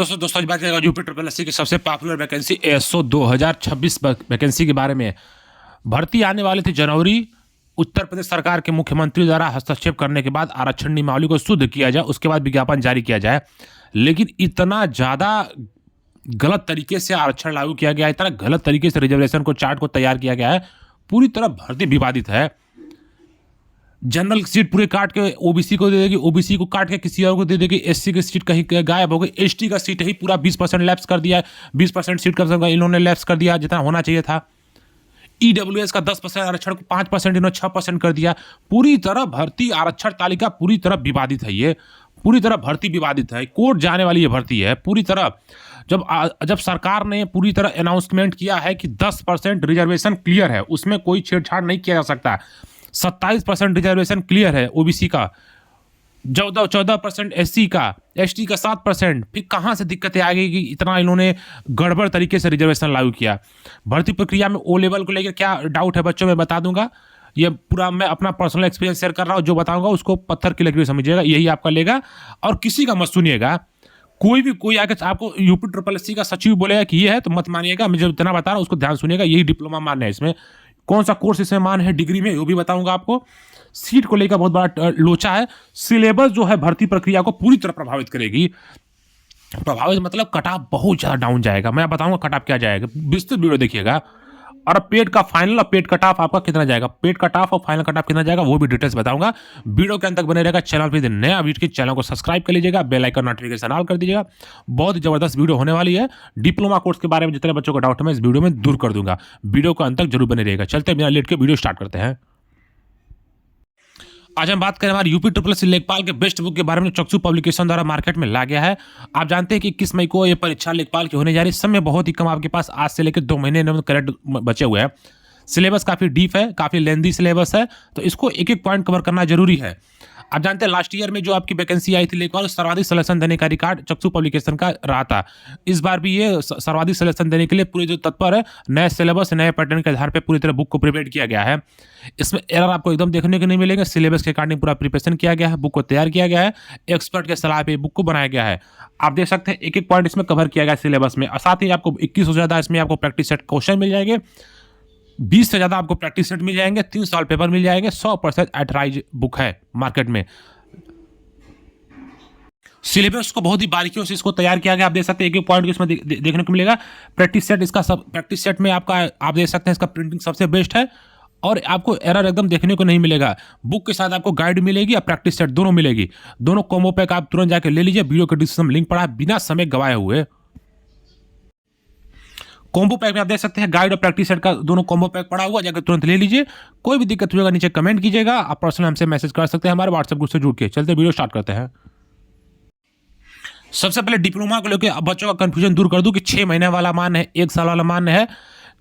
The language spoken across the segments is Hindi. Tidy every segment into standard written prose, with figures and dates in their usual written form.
दोस्तों आज बात करेगा यूपी ट्रिपल एससी की सबसे पॉपुलर वैकेंसी एसओ 2026 वैकेंसी के बारे में। भर्ती आने वाली थी जनवरी। उत्तर प्रदेश सरकार के मुख्यमंत्री द्वारा हस्तक्षेप करने के बाद आरक्षण नियमावली को शुद्ध किया जाए, उसके बाद विज्ञापन जारी किया जाए। लेकिन इतना ज़्यादा गलत तरीके से आरक्षण लागू किया गया है, इतना गलत तरीके से रिजर्वेशन को चार्ट को तैयार किया गया है, पूरी तरह भर्ती विवादित है। जनरल सीट पूरे काट के ओबीसी को दे देगी, ओबीसी को काट के किसी और को दे देगी, एससी की सीट कहीं गायब हो गई, एसटी का सीट ही पूरा 20% लैप्स कर दिया, 20% सीट का इन्होंने लैप्स कर दिया जितना होना चाहिए था। ईडब्ल्यूएस का 10% आरक्षण को 5% इन्होंने 6% कर दिया। पूरी तरह भर्ती आरक्षण तालिका पूरी तरह विवादित है। ये पूरी तरह भर्ती विवादित है, कोर्ट जाने वाली ये भर्ती है पूरी तरह। जब सरकार ने पूरी तरह अनाउंसमेंट किया है कि 10% रिजर्वेशन क्लियर है, उसमें कोई छेड़छाड़ नहीं किया जा सकता। 27% रिजर्वेशन क्लियर है ओबीसी का, 14% एससी का, एसटी का 7%। फिर कहाँ से दिक्कतें आ गई कि इतना इन्होंने गड़बड़ तरीके से रिजर्वेशन लागू किया। भर्ती प्रक्रिया में ओ लेवल को लेकर क्या डाउट है बच्चों, मैं बता दूंगा। ये पूरा मैं अपना पर्सनल एक्सपीरियंस शेयर कर रहा हूँ, जो बताऊंगा उसको पत्थर की लकीर समझिएगा, यही आपका लेगा और किसी का मत सुनिएगा। कोई आके आपको यूपी ट्रिपल एससी का सचिव बोलेगा कि ये है तो मत मानिएगा। मैं जो इतना बता रहा हूँ उसको ध्यान सुनिएगा। यही डिप्लोमा मान है, इसमें कौन सा कोर्स इसमें मान है डिग्री में वो भी बताऊंगा आपको। सीट को लेकर बहुत बड़ा लोचा है। सिलेबस जो है भर्ती प्रक्रिया को पूरी तरह प्रभावित करेगी। प्रभावित मतलब कट ऑफ बहुत ज्यादा डाउन जाएगा। मैं बताऊंगा कट ऑफ क्या जाएगा, विस्तृत वीडियो देखिएगा। और पेड का फाइनल और पेड कट ऑफ आपका कितना जाएगा, पेड कट ऑफ और फाइनल कट ऑफ कितना जाएगा वो भी डिटेल्स बताऊंगा। वीडियो के अंत तक बने रहेगा। चैनल पे नया वीडियो के चैनल को सब्सक्राइब कर लीजिएगा, बेल आइकन नोटिफिकेशन ऑल कर दीजिएगा। बहुत ही जबरदस्त वीडियो होने वाली है। डिप्लोमा कोर्स के बारे में जितने बच्चों का डाउट है मैं इस वीडियो में दूर कर दूंगा। वीडियो को अंत तक जरूर बने रहेगा। चलते बिना लेट के वीडियो स्टार्ट करते हैं। आज हम बात करें हमारे यूपी ट्रिपल एससी लेखपाल के बेस्ट बुक के बारे में, चक्षु पब्लिकेशन द्वारा मार्केट में ला गया है। आप जानते हैं कि 21 मई को ये परीक्षा लेखपाल की होने जा रही है। समय बहुत ही कम आपके पास, आज से लेकर 2 महीने करेक्ट बचे हुए हैं। सिलेबस काफी डीप है, काफी लेंदी सिलेबस है, तो इसको एक एक पॉइंट कवर करना जरूरी है। आप जानते हैं लास्ट ईयर में जो आपकी वैकेंसी आई थी लेखपाल, सर्वाधिक सिलेक्शन देने का रिकॉर्ड चक्षु पब्लिकेशन का रहा था। इस बार भी ये सर्वाधिक सिलेक्शन देने के लिए पूरे जो तत्पर है, नए सिलेबस नए पैटर्न के आधार पर पूरी तरह बुक को प्रिपेयर किया गया है। इसमें एरर आपको एकदम देखने को नहीं मिलेगा। सिलेबस के अकॉर्डिंग पूरा प्रिपरेशन किया गया है, बुक को तैयार किया गया है, एक्सपर्ट के सलाह पे बुक को बनाया गया है। आप देख सकते हैं एक एक पॉइंट इसमें कवर किया गया सिलेबस में। और साथ ही आपको 21 से ज्यादा इसमें आपको प्रैक्टिस सेट क्वेश्चन मिल जाएंगे, 20 से ज्यादा आपको प्रैक्टिस सेट मिल जाएंगे, 3 साल पेपर मिल जाएंगे। 100% एथराइज बुक है मार्केट में। सिलेबस को बहुत ही बारीकियों से इसको तैयार किया गया। आप देख सकते हैं एक एक पॉइंट इसमें देखने को मिलेगा। प्रैक्टिस सेट इसका सब प्रैक्टिस सेट में आपका आप देख सकते हैं इसका प्रिंटिंग सबसे बेस्ट है और आपको एरर एकदम देखने को नहीं मिलेगा। बुक के साथ आपको गाइड मिलेगी और प्रैक्टिस सेट दोनों मिलेगी। दोनों कॉम्बो पैक आप तुरंत जाकर ले लीजिए। वीडियो के डिस्क्रिप्शन में लिंक पड़ा है, बिना समय गवाए हुए। कॉम्बो पैक में आप देख सकते हैं गाइड और प्रैक्टिस सेट का दोनों कॉम्बो पैक पड़ा हुआ, जाकर तुरंत ले लीजिए। कोई भी दिक्कत होगा नीचे कमेंट कीजिएगा, आप पर्सनल हमसे मैसेज कर सकते हैं हमारे व्हाट्सएप ग्रुप से जुड़ के। चलते वीडियो स्टार्ट करते हैं। सबसे पहले डिप्लोमा को लेकर बच्चों का कंफ्यूजन दूर कर दूं कि 6 महीने वाला मान है, 1 साल वाला मान है।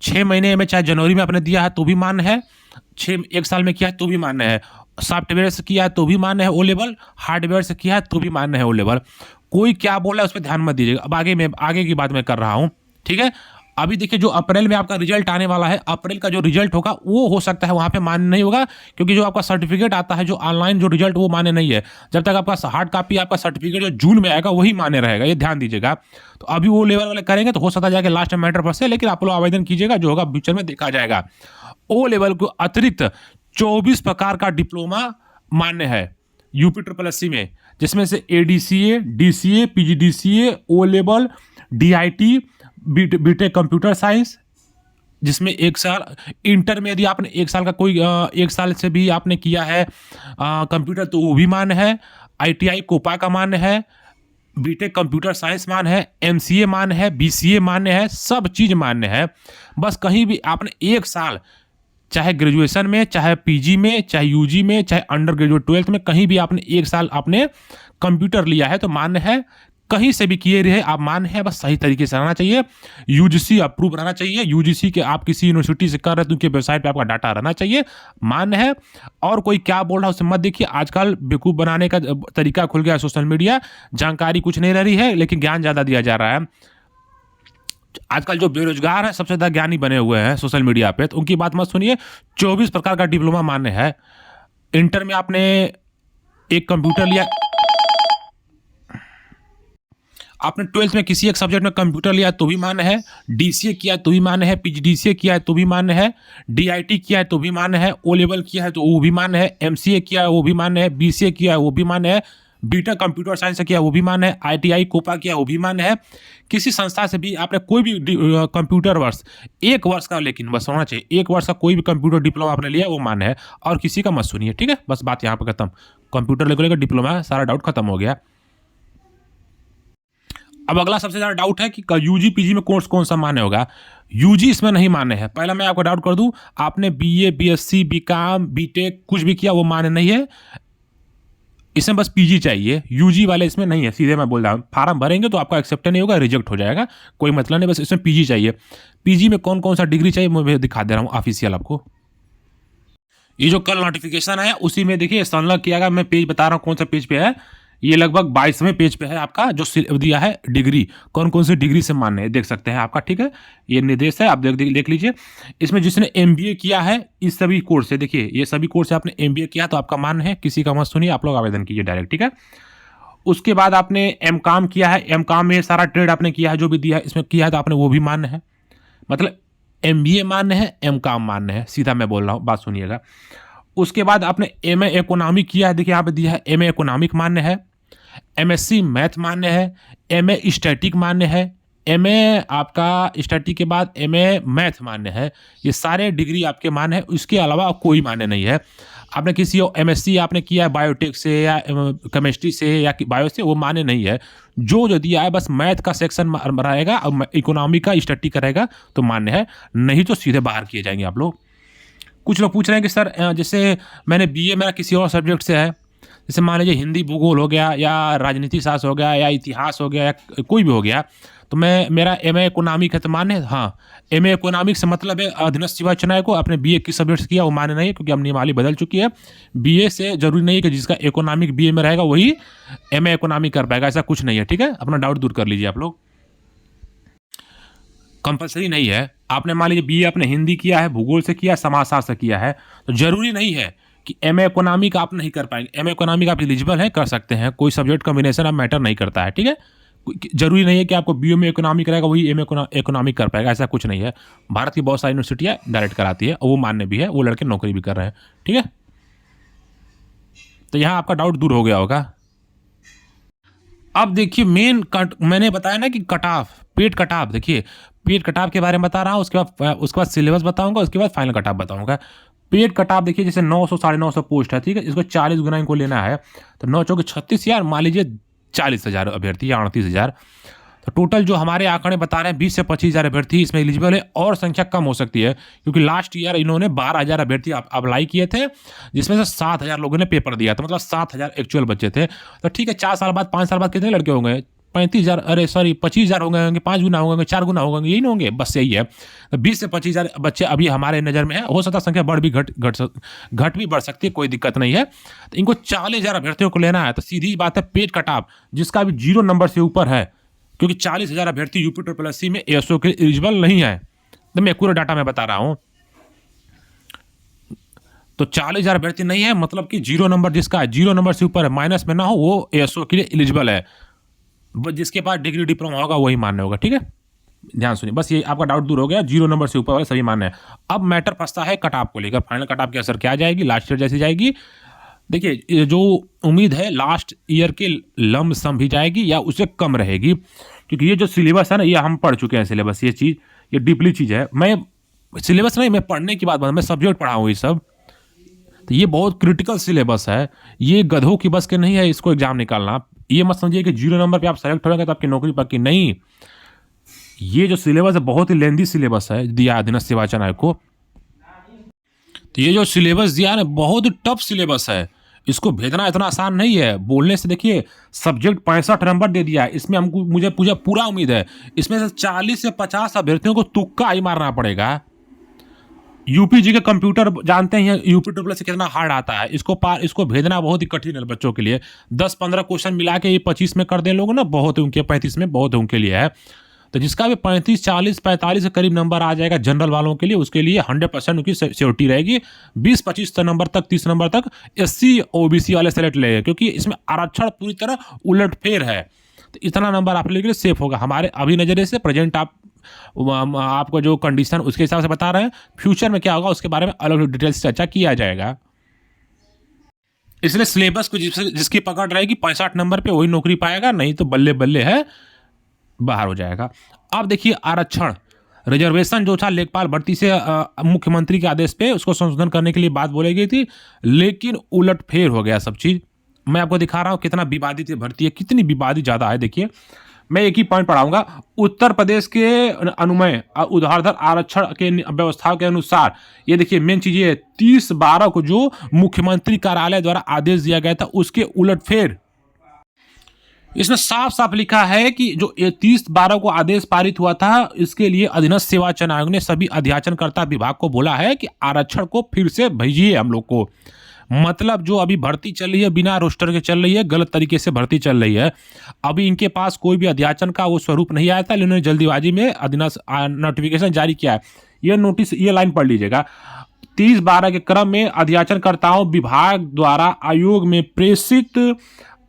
6 महीने में चाहे जनवरी में आपने दिया है तो भी मान्य है, 1 साल में किया है तो भी मान्य है, सॉफ्टवेयर से किया है तो भी मान्य है ओ लेवल, हार्डवेयर से किया है तो भी मान्य है ओ लेवल। कोई क्या बोला है उस पर ध्यान मत दीजिएगा। अब आगे की बात मैं कर रहा हूँ, ठीक है। अभी देखिए जो अप्रैल में आपका रिजल्ट आने वाला है, अप्रैल का जो रिजल्ट होगा वो हो सकता है वहां पे मान्य नहीं होगा, क्योंकि जो आपका सर्टिफिकेट आता है जो ऑनलाइन जो रिजल्ट वो मान्य नहीं है। जब तक आपका हार्ड कॉपी आपका सर्टिफिकेट जो जून में आएगा वही मान्य रहेगा, ये ध्यान दीजिएगा। तो अभी वो लेवल वाले करेंगे तो हो सकता है लास्ट में मैटर फंसे, लेकिन आप लोग आवेदन कीजिएगा, जो होगा फ्यूचर में देखा जाएगा। ओ लेवल को अतिरिक्त 24 प्रकार का डिप्लोमा मान्य है यूपी ट्रिपल एससी में, जिसमें से ADCA, DCA, PGDCA, O level, DIT, BTech computer science, जिसमें 1 साल, इंटर में यदि आपने 1 साल का कोई 1 साल से भी आपने किया है कंप्यूटर तो वो भी मान्य है। आईटीआई कोपा का मान्य है, बीटेक कंप्यूटर साइंस मान्य है, एमसीए मान्य है, बीसीए मान्य है, सब चीज मान्य है। बस कहीं भी आपने 1 साल, चाहे ग्रेजुएशन में, चाहे पीजी में, चाहे यूजी में, चाहे अंडर ग्रेजुएट 12th में, कहीं भी आपने 1 साल आपने कंप्यूटर लिया है तो मान्य है। कहीं से भी किए रहे आप मान्य है, बस सही तरीके से रहना चाहिए। यूजीसी अप्रूव रहना चाहिए। यूजीसी के आप किसी यूनिवर्सिटी से कर रहे हैं तो उनके वेबसाइट पे आपका डाटा रहना चाहिए, मान्य है। और कोई क्या बोल रहा है उसे मत देखिए। आजकल बेवकूफ बनाने का तरीका खुल गया है सोशल मीडिया। जानकारी कुछ नहीं रह रही है, लेकिन ज्ञान ज्यादा दिया जा रहा है। आजकल जो बेरोजगार है सबसे ज्यादा ज्ञानी बने हुए हैं सोशल मीडिया पे, तो उनकी बात मत सुनिए। 24 प्रकार का डिप्लोमा मान्य है। इंटर में आपने एक कंप्यूटर लिया, आपने 12th में किसी एक सब्जेक्ट में कंप्यूटर लिया तो भी मान्य है, DCA किया है तो भी मान्य है, PGDCA किया है तो भी मान्य है, DIT किया है तो भी मान्य है, O लेवल किया है तो वो भी मान्य है, MCA किया है वो भी मान्य है, BCA किया है वो भी मान्य है, बीटा कंप्यूटर साइंस से किया वो भी मान्य है, ITI कोपा किया वो भी मान्य है। किसी संस्था से भी आपने कोई भी कंप्यूटर वर्ष 1 वर्ष का, लेकिन बस होना चाहिए 1 वर्ष का कोई भी कंप्यूटर डिप्लोमा आपने लिया वो मान्य है, और किसी का मत सुनिए, ठीक है। बस बात यहाँ पर खत्म। कंप्यूटर लेकर डिप्लोमा सारा डाउट खत्म हो गया। अब अगला सबसे ज़्यादा डाउट है कि UG PG में कोर्स कौन सा मान्य होगा। UG इसमें नहीं मान्य है। पहला मैं आपको डाउट कर दूं, आपने BA BSc BCom BTech कुछ भी किया वो मान्य नहीं है, इसमें बस PG चाहिए। UG वाले इसमें नहीं है, सीधे मैं बोल रहा हूँ। फार्म भरेंगे तो आपका एक्सेप्ट नहीं होगा, रिजेक्ट हो जाएगा, कोई मतलब नहीं, बस इसमें PG चाहिए। PG में कौन कौन सा डिग्री चाहिए मैं दिखा दे रहा हूँ ऑफिशियल आपको। ये जो कल नोटिफिकेशन है उसी में देखिए संलग्न किया गया, मैं पेज बता रहा हूँ कौन सा पेज पे है। ये लगभग 22वें पेज पे है आपका, जो दिया है डिग्री, कौन कौन सी डिग्री से मान्य है देख सकते हैं आपका, ठीक है। ये निर्देश है, आप देख लीजिए। इसमें जिसने MBA किया है इस सभी कोर्स से, देखिए ये सभी कोर्स से आपने MBA किया तो आपका मान्य है, किसी का मत सुनिए, आप लोग आवेदन कीजिए डायरेक्ट, ठीक है। उसके बाद आपने MCOM किया है, MCOM में सारा ट्रेड आपने किया है, जो भी दिया है इसमें किया है तो आपने वो भी मान्य है। मतलब MBA मान्य है, MCOM मान्य है, सीधा मैं बोल रहा हूँ, बात सुनिएगा। उसके बाद आपने MA इकोनॉमिक किया है, देखिए यहाँ पे दिया है MA इकोनॉमिक मान्य है, MSc मैथ मान्य है, MA स्टैटिक मान्य है, MA आपका स्टैटिक के बाद MA मैथ मान्य है। ये सारे डिग्री आपके मान्य है, इसके अलावा कोई मान्य नहीं है। आपने किसी MSc आपने किया है बायोटेक से या केमिस्ट्री से या बायो से, वो मान्य नहीं है। जो दिया है बस मैथ का सेक्शन रहेगा और इकोनॉमिक का स्टैटिक रहेगा तो मान्य है, नहीं तो सीधे बाहर किए जाएंगे आप लोग। कुछ लोग पूछ रहे हैं कि सर जैसे मैंने BA मेरा किसी और सब्जेक्ट से है, जैसे मान लीजिए हिंदी भूगोल हो गया या राजनीति शास्त्र हो गया या इतिहास हो गया या कोई भी हो गया, तो मेरा MA इकोनॉमिक है तो मान्य है। हाँ, MA इकोनॉमिक से मतलब है अधीनस्थ सेवा चुनाव को आपने BA किस सब्जेक्ट से किया वो मान्य नहीं है, क्योंकि अब नियमावली बदल चुकी है। BA से जरूरी नहीं है कि जिसका इकोनॉमिक BA में रहेगा वही MA इकोनॉमिक कर पाएगा, ऐसा कुछ नहीं है, ठीक है। अपना डाउट दूर कर लीजिए आप लोग, कंपलसरी नहीं है। आपने मान लीजिए BA आपने हिंदी किया है, भूगोल से किया, समाजशास्त्र से किया है, तो जरूरी नहीं है कि MA इकोनॉमिक आप नहीं कर पाएंगे। MA इकोनॉमिक आप एलिजिबल हैं, कर सकते हैं, कोई सब्जेक्ट कॉम्बिनेशन अब मैटर नहीं करता है, ठीक है। जरूरी नहीं है कि आपको BA में इकोनॉमिक रहेगा वही MA इकोनॉमिक कर पाएगा, ऐसा कुछ नहीं है। भारत की बहुत सारी यूनिवर्सिटियां डायरेक्ट कराती है और वो मान्य भी है, वो लड़के नौकरी भी कर रहे हैं, ठीक है। तो यहाँ आपका डाउट दूर हो गया होगा। अब देखिए मेन मैंने बताया ना कि cut off, paid cut off, देखिए पेड कट ऑफ के बारे में बता रहा हूँ, उसके बाद सिलेबस बताऊंगा, उसके बाद फाइनल कट ऑफ बताऊंगा। पेड कट ऑफ देखिए जैसे 900 950 पोस्ट है, ठीक है, इसको 40 गुना इनको लेना है तो 9 चौके 36,000, मान लीजिए 40,000 अभ्यर्थी या 38,000, तो टोटल जो हमारे आंकड़े बता रहे हैं 20 से 25,000 अभ्यर्थी इसमें एलिजिबल है, और संख्या कम हो सकती है क्योंकि लास्ट ईयर इन्होंने 12,000 अभ्यर्थी अप्लाई किए थे, जिसमें से 7,000 लोगों ने पेपर दिया था, मतलब 7,000 एक्चुअल बच्चे थे। तो ठीक है, 4 साल बाद 5 साल बाद कितने लड़के होंगे? 35,000, अरे सॉरी 25,0000 होंगे, 5 गुना होंगे, 4 गुना होंगे, यही नहीं होंगे, बस यही है। तो 20 से 25,000 बच्चे अभी हमारे नज़र में है, हो सकता संख्या बढ़ भी घट भी बढ़ सकती है, कोई दिक्कत नहीं है। तो इनको 40,000 अभ्यर्थियों को लेना है, तो सीधी बात है पेड कट ऑफ जिसका भी 0 नंबर से ऊपर है, क्योंकि 40,000 अभ्यर्थी UP में ASO के एलिजिबल नहीं है, तो मैं पूरा डाटा मैं बता रहा हूँ। तो 40,000 अभ्यर्थी नहीं है, मतलब कि 0 नंबर जिसका है, 0 नंबर से ऊपर है, माइनस में ना हो, वो ASO के लिए एलिजिबल है। जिसके पास डिग्री डिप्लोमा होगा वही मान्य होगा, ठीक है। ध्यान सुनिए, बस ये आपका डाउट दूर हो गया, 0 नंबर से ऊपर वाले सभी मान्य है। अब मैटर फंसता है कट ऑफ को लेकर, फाइनल कट ऑफ की असर क्या जाएगी, लास्ट ईयर जैसी जाएगी। देखिए जो उम्मीद है लास्ट ईयर के लम सम भी जाएगी या उससे कम रहेगी, क्योंकि ये जो सिलेबस है ना, ये हम पढ़ चुके हैं सिलेबस, ये चीज़ ये डीपली चीज़ है। मैं सिलेबस नहीं, मैं पढ़ने की बात, मैं सब्जेक्ट पढ़ा हूँ ये सब, तो ये बहुत क्रिटिकल सिलेबस है, ये गधों की बस के नहीं है इसको एग्जाम निकालना। ये मत समझिए कि 0 नंबर पे आप सेलेक्ट हो गए तो आपकी नौकरी पक्की, नहीं। ये जो सिलेबस है बहुत ही लेंदी सिलेबस है, दिया अधीनस्थ सेवा आयोग को। तो ये जो सिलेबस दिया है बहुत ही टफ सिलेबस है, इसको भेजना इतना आसान नहीं है। बोलने से देखिए सब्जेक्ट 65 नंबर दे दिया है, इसमें हमको मुझे पूरा उम्मीद है इसमें से 40 से 50 अभ्यर्थियों को तुक्का ही मारना पड़ेगा। UPG के कंप्यूटर जानते हैं UP से कितना हार्ड आता है, इसको भेजना बहुत ही कठिन है बच्चों के लिए। 10-15 क्वेश्चन मिला के ये 25 में कर दें लोग ना, बहुत है उनके, 35 में बहुत है उनके लिए है। तो जिसका भी 35, 40, 45 के करीब नंबर आ जाएगा जनरल वालों के लिए, उसके लिए 100% उनकी सिक्योरिटी रहेगी। 20-25 नंबर तक, 30 नंबर तक SC OBC वाले सेलेक्ट लेंगे, क्योंकि इसमें आरक्षण पूरी तरह उलटफेर है। तो इतना नंबर आप लोगों के लिए सेफ होगा। हमारे अभी नज़रिए से प्रेजेंट आपको जो कंडीशन उसके हिसाब से बता रहे हैं, फ्यूचर में क्या होगा उसके बारे में अलग डिटेल से चर्चा किया जाएगा। इसलिए सिलेबस को जिसकी पकड़ रहेगी 65 नंबर पे वही नौकरी पाएगा, नहीं तो बल्ले बल्ले है बाहर हो जाएगा। अब देखिए आरक्षण रिजर्वेशन जो था लेखपाल भर्ती से मुख्यमंत्री के आदेश पे उसको संशोधन करने के लिए बात बोली गई थी, लेकिन उलटफेर हो गया सब चीज़। मैं आपको दिखा रहा हूँ कितना विवादित भर्ती है, कितनी विवादित ज़्यादा है। देखिए मैं एक ही पॉइंट पढ़ाऊंगा। उत्तर प्रदेश के अनुमय ऊर्ध्वाधर आरक्षण के व्यवस्था के अनुसार ये देखिए मेन चीज ये 30/12 को जो मुख्यमंत्री कार्यालय द्वारा आदेश दिया गया था उसके उलटफेर इसमें साफ साफ लिखा है कि जो 30/12 को आदेश पारित हुआ था इसके लिए अधीनस्थ सेवा चयन आयोग ने सभी अध्याचनकर्ता विभाग को बोला है कि आरक्षण को फिर से भेजिए हम लोग को। मतलब जो अभी भर्ती चल रही है बिना रोस्टर के चल रही है, गलत तरीके से भर्ती चल रही है। अभी इनके पास कोई भी अध्याचन का वो स्वरूप नहीं आया था, लेकिन उन्होंने जल्दीबाजी में अधीनस्थ नोटिफिकेशन जारी किया है। ये नोटिस, ये लाइन पढ़ लीजिएगा। 30/12 के क्रम में अध्याचनकर्ताओं विभाग द्वारा आयोग में प्रेषित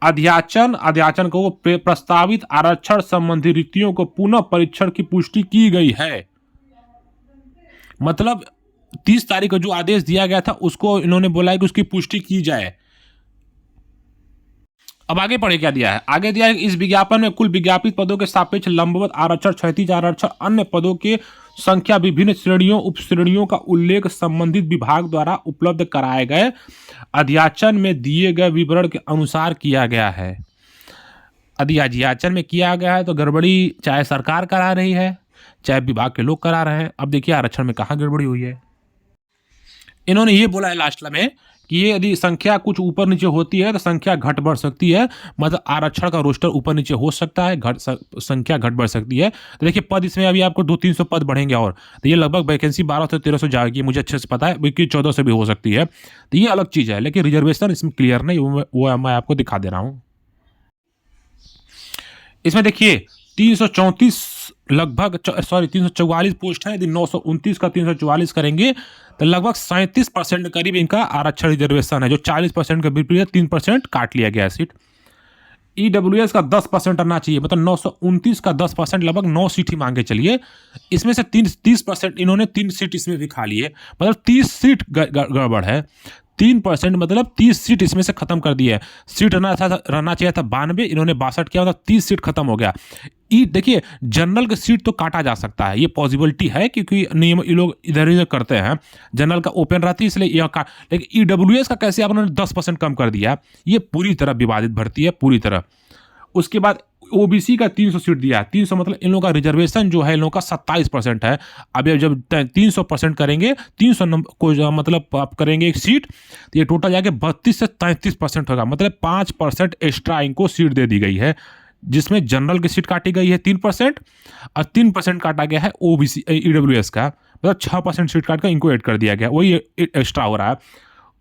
अध्याचन को प्रस्तावित आरक्षण संबंधी रिक्तियों को पुनः परीक्षण की पुष्टि की गई है। मतलब 30 तारीख को जो आदेश दिया गया था उसको इन्होंने बोला है कि उसकी पुष्टि की जाए। अब आगे पढ़े क्या दिया है, आगे दिया है इस विज्ञापन में कुल विज्ञापित पदों के सापेक्ष लंबवत आरक्षण, क्षैतिज आरक्षण, अन्य पदों के संख्या विभिन्न श्रेणियों उप श्रेणियों का उल्लेख संबंधित विभाग द्वारा उपलब्ध कराए गए अध्याचन में दिए गए विवरण के अनुसार किया गया है। अध्याचन में किया गया है तो गड़बड़ी चाहे सरकार करा रही है चाहे विभाग के लोग करा रहे हैं। अब देखिए आरक्षण में कहाँ गड़बड़ी हुई है। इन्होंने ये बोला है लास्ट में कि ये यदि संख्या कुछ ऊपर नीचे होती है तो संख्या घट बढ़ सकती है, मतलब आरक्षण का रोस्टर ऊपर नीचे हो सकता है, संख्या घट बढ़ सकती है। तो देखिए पद इसमें अभी आपको 200-300 पद बढ़ेंगे और तो ये लगभग वैकेंसी 1200 से 1300 जाएगी, मुझे अच्छे से पता है, बल्कि 1400 भी हो सकती है। तो ये अलग चीज़ है, लेकिन रिजर्वेशन इसमें क्लियर नहीं, वो मैं आपको दिखा दे रहा हूँ। इसमें देखिए 334 लगभग 344 पोस्ट है। यदि 929 का 344 करेंगे तो लगभग 37% करीब इनका आरक्षण रिजर्वेशन है, जो 40% का विपरीत 3% काट लिया गया सीट। ईडब्ल्यूएस का 10% आना चाहिए, मतलब 929 का 10% लगभग 9 सीट ही मांगे चलिए। इसमें से 30% इन्होंने 3 सीट इसमें भी खा लिए, मतलब 30 सीट गड़बड़ है। 3% मतलब 30 सीट इसमें से खत्म कर दिया है। सीट रहना चाहिए था 92, इन्होंने 62 किया, मतलब 30 सीट खत्म हो गया। देखिए जनरल की सीट तो काटा जा सकता है, ये पॉसिबिलिटी है क्योंकि नियम ये लोग इधर उधर करते हैं, जनरल का ओपन रहती है इसलिए यह लेकिन ईडब्ल्यूएस का कैसे आप उन्होंने 10% कम कर दिया, ये पूरी तरह विवादित भर्ती है, पूरी तरह। उसके बाद ओबीसी का 300 सीट दिया है। 300 मतलब इन लोगों का रिजर्वेशन जो है इन लोगों का 27% है। अब जब 300% करेंगे 300 नंबर को मतलब आप करेंगे एक सीट तो ये टोटल जाके 32 से 33% होगा, मतलब 5% एक्स्ट्रा इनको सीट दे दी गई है, जिसमें जनरल की सीट काटी गई है 3% और 3% काटा गया है ओबीसी ईडब्ल्यूएस का, मतलब 6% सीट काट कर इनको ऐड कर दिया गया, वही एक्स्ट्रा हो रहा है।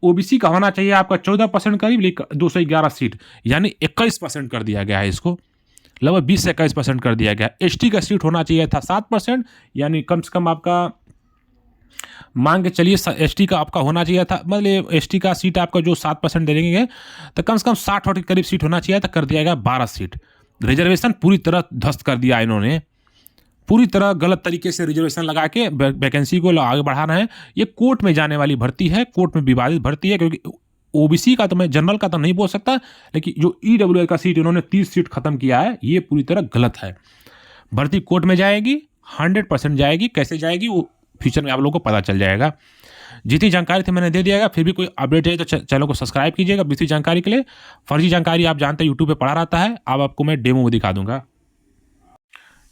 ओबीसी का होना चाहिए आपका 14% करीब 211 सीट, यानी 21% कर दिया गया है इसको, लगभग 20 से 21% कर दिया गया। एसटी का सीट होना चाहिए था 7%, यानी कम से कम आपका मांग के चलिए एसटी का आपका होना चाहिए था, मतलब एसटी का सीट आपका जो 7% दे देंगे तो कम से कम 60 के करीब सीट होना चाहिए था, कर दिया गया 12 सीट। रिजर्वेशन पूरी तरह ध्वस्त कर दिया इन्होंने, पूरी तरह गलत तरीके से रिजर्वेशन लगा के वैकेंसी को आगे बढ़ा रहे हैं। ये कोर्ट में जाने वाली भर्ती है, कोर्ट में विवादित भर्ती है, क्योंकि ओबीसी का तो मैं जनरल का तो नहीं बोल सकता, लेकिन जो ईडब्ल्यूएस का सीट इन्होंने 30 सीट खत्म किया है, ये पूरी तरह गलत है। भर्ती कोर्ट में जाएगी, 100% जाएगी, कैसे जाएगी वो फ्यूचर में आप लोगों को पता चल जाएगा। जितनी जानकारी थी मैंने दे दिया, फिर भी कोई अपडेट है तो चैनल को सब्सक्राइब कीजिएगा दूसरी जानकारी के लिए। फर्जी जानकारी आप जानते हैं यूट्यूब पे पड़ा रहता है, अब आपको मैं डेमो में दिखा दूंगा।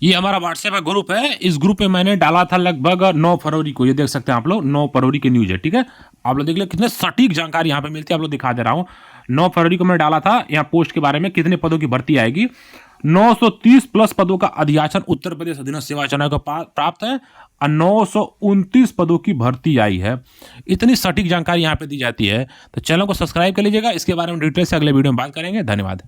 ये हमारा व्हाट्सएप का ग्रुप है, इस ग्रुप में मैंने डाला था लगभग 9 फरवरी को, ये देख सकते हैं आप लोग, 9 फरवरी की न्यूज है, ठीक है। आप लोग देख ले कितने सटीक जानकारी यहाँ पे मिलती है, आप लोग दिखा दे रहा हूँ। 9 फरवरी को मैं डाला था यहाँ पोस्ट के बारे में, कितने पदों की भर्ती आएगी। 930 प्लस पदों का अध्याचन उत्तर प्रदेश अधीनस्थ सेवा चयन को प्राप्त है और 929 पदों की भर्ती आई है। इतनी सटीक जानकारी यहाँ पे दी जाती है, तो चैनल को सब्सक्राइब कर लीजिएगा। इसके बारे में डिटेल से अगले वीडियो में बात करेंगे। धन्यवाद।